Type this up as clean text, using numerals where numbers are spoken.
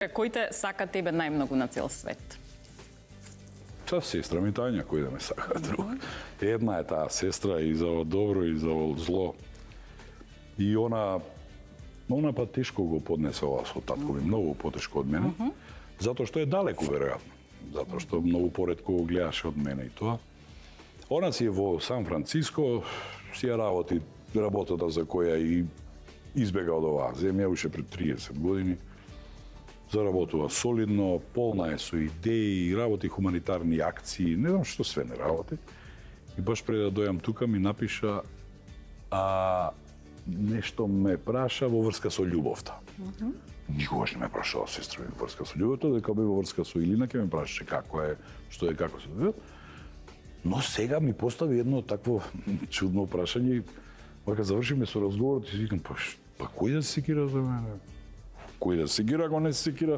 Кој те сака тебе најмногу на цел свет? Та сестра ми Тања кој да ме сака друг. Една е таа сестра и за добро и за зло. И она па тешко го поднесе ова со татко ми, многу потешко од мене. Затоа што е далеку веројатно. Затоа што многу поретко го гледаше од мене и тоа. Она си е во Сан Франциско, си ја работи работата за која и избега од оваа земја уште пред 30 години. Заработува солидно, полна е со идеи, работи хуманитарни акции, не знам што све не работи. И баш пред да дојам тука ми напиша нешто ме праша во врска со љубовта. Никогаш не ме прашала сестра ми во врска со љубовта, дека би во врска со Илина ќе ме прашаше како е, што е, како се. Но сега ми постави едно такво чудно прашање. Кога завршиме со разговорот и си викам, па кој да се секира за мене? Кој да се секира, ако не се секира